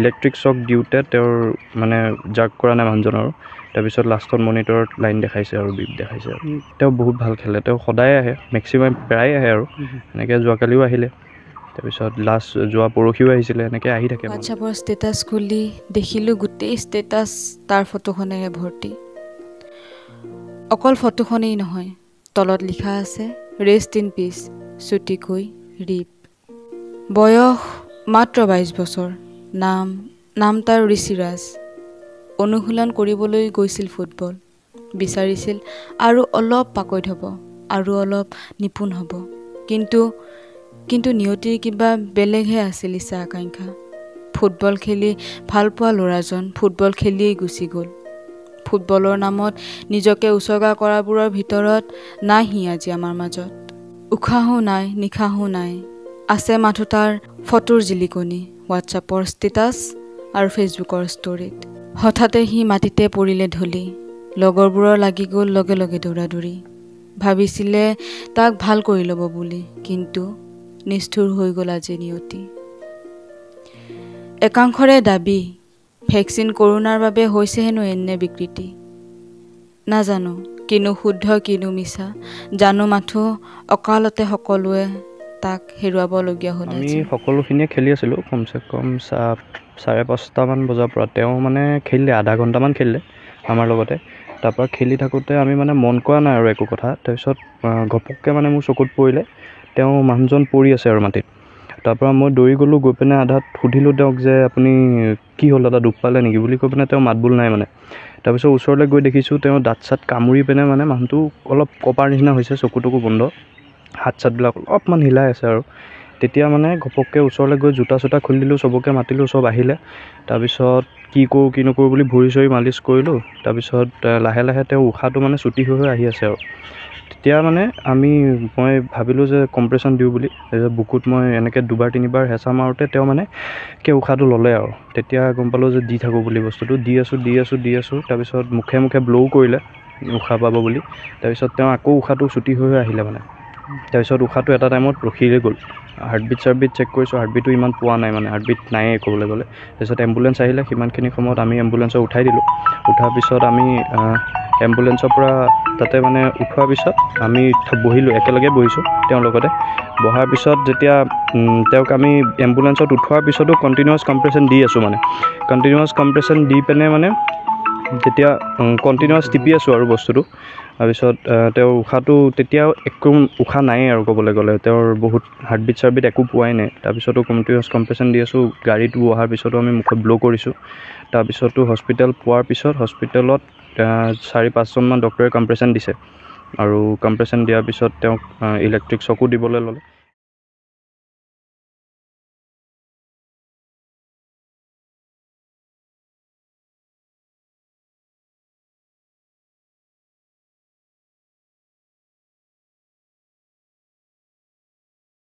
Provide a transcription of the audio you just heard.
electric shock দিওঁতে তেওঁৰ মানে জাৰ্ক কৰা নাই মানুহজনৰ তাৰপিছত লাষ্টত মনিটৰত লাইন দেখাইছে আৰু বিপ দেখাইছে আৰু তেওঁ বহুত ভাল খেলে তেওঁ সদায় আহে মেক্সিমাম প্ৰায় আহে আৰু এনেকৈ যোৱাকালিও আহিলে তাৰপিছত লাষ্ট যোৱা পৰহিও আহিছিলে এনেকৈ আহি থাকে হোৱাটছআপৰ ষ্টেটাছ খুলি দেখিলোঁ গোটেই ষ্টেটাছ তাৰ ফটোখনেৰে ভৰ্তি অকল ফটোখনেই নহয় তলত লিখা আছে ৰেষ্ট ইন পিচ চুটিকৈ ৰিপ বয়স মাত্ৰ 22 বছৰ নাম তাৰ ঋষিৰাজ অনুশীলন কৰিবলৈ গৈছিল ফুটবল বিচাৰিছিল আৰু অলপ পাকৈত হ'ব আৰু অলপ নিপুণ হ'ব কিন্তু নিয়তিৰ কিবা বেলেগহে আছিল ইচ্ছা আকাংক্ষা ফুটবল খেলি ভাল পোৱা ল'ৰাজন ফুটবল খেলিয়েই গুচি গ'ল ফুটবলৰ নামত নিজকে উচৰ্গা কৰাবোৰৰ ভিতৰত নাই সি আজি আমাৰ মাজত উশাহো নাই নিশাহো নাই আছে মাথো তাৰ ফটোৰ জিলিকনি হোৱাটছআপৰ ষ্টেটাছ আৰু ফেচবুকৰ ষ্টৰিত হঠাতে সি মাটিতে পৰিলে ঢলি লগৰবোৰৰ লাগি গ'ল লগে লগে দৌৰাদৌৰি ভাবিছিলে তাক ভাল কৰি ল'ব বুলি কিন্তু নিষ্ঠুৰ হৈ গ'ল আজি নিয়তি একাংশৰে দাবী ভেকচিন কৰোনাৰ বাবে হৈছে হেনো এনে বিকৃতি নাজানো কিনো শুদ্ধ কিনো মিছা জানো মাথো অকালতে সকলোৱে তাক হেৰুৱাবলগীয়া হ'ল আমি সকলোখিনিয়ে খেলি আছিলোঁ কমচে কম 5:30মান বজাৰ পৰা তেওঁ মানে খেলিলে আধা ঘণ্টামান খেলিলে আমাৰ লগতে তাৰপৰা খেলি থাকোঁতে আমি মানে মন কৰা নাই আৰু একো কথা তাৰপিছত ঘপককৈ মানে মোৰ চকুত পৰিলে তেওঁ মানুহজন পৰি আছে আৰু মাটিত তাৰপৰা মই দৌৰি গ'লোঁ গৈ পিনে আধাত সুধিলোঁ তেওঁক যে আপুনি কি হ'ল দাদা দুখ পালে নেকি বুলি কৈ পিনে তেওঁ মাত বোল নাই মানে তাৰপিছত ওচৰলৈ গৈ দেখিছোঁ তেওঁ দাঁত চাত কামুৰি পিনে মানে মানুহটো অলপ কপাৰ নিচিনা হৈছে চকুটকু বন্ধ হাত চাতবিলাক অলপমান হিলাই আছে আৰু তেতিয়া মানে ঘপককৈ ওচৰলৈ গৈ জোতা চোতা খুলি দিলোঁ চবকে মাতিলোঁ চব আহিলে তাৰপিছত কি কৰোঁ কি নকৰোঁ বুলি ভৰি চৰি মালিচ কৰিলোঁ তাৰপিছত লাহে লাহে তেওঁ উশাহটো মানে চুটি হৈ আহি আছে আৰু তেতিয়া মানে মই ভাবিলোঁ যে কম্প্ৰেশ্যন দিওঁ বুলি বুকুত মই এনেকৈ 2-3বাৰ হেঁচা মাৰোঁতে তেওঁ মানে উশাহটো ল'লে আৰু তেতিয়া গম পালোঁ যে দি থাকোঁ বুলি বস্তুটো দি আছোঁ তাৰপিছত মুখে মুখে ব্ল'ও কৰিলে উশাহ পাব বুলি তাৰপিছত তেওঁ আকৌ উশাহটো চুটি হৈ আহিলে মানে তাৰপিছত উশাহটো এটা টাইমত ৰখিয়ে গ'ল হাৰ্টবিট চেক কৰিছোঁ হাৰ্টবিটো ইমান পোৱা নাই মানে হাৰ্টবিট নায়েই ক'বলৈ গ'লে তাৰপিছত এম্বুলেঞ্চ আহিলে সিমানখিনি সময়ত আমি এম্বুলেঞ্চত উঠাই দিলোঁ উঠাৰ পিছত আমি এম্বুলেঞ্চৰ পৰা তাতে মানে উঠোৱাৰ পিছত আমি বহিলোঁ একেলগে বহিছোঁ তেওঁৰ লগতে বহাৰ পিছত যেতিয়া তেওঁক আমি এম্বুলেঞ্চত উঠোৱাৰ পিছতো কণ্টিনিউৱাছ কম্প্ৰেশ্যন দি আছোঁ মানে কণ্টিনিউৱাছ কম্প্ৰেশ্যন দি পিনে মানে যেতিয়া কণ্টিনিউৱাছ টিপি আছোঁ আৰু বস্তুটো তাৰপিছত তেওঁৰ উশাহটো তেতিয়াও একো উশাহ নায়েই আৰু ক'বলৈ গ'লে তেওঁৰ বহুত হাৰ্টবিট একো পোৱাই নাই তাৰপিছতো কণ্টিনিউৱাছ কম্প্ৰেশ্যন দি আছোঁ গাড়ীটো অহাৰ পিছতো আমি মুখত ব্ল' কৰিছোঁ তাৰপিছতো হস্পিটেল পোৱাৰ পিছত হস্পিটেলত 4-5জনমান ডক্টৰে কম্প্ৰেশ্যন দিছে আৰু কম্প্ৰেশ্যন দিয়াৰ পিছত তেওঁক ইলেক্ট্ৰিক শ্বকো দিবলৈ ল'লে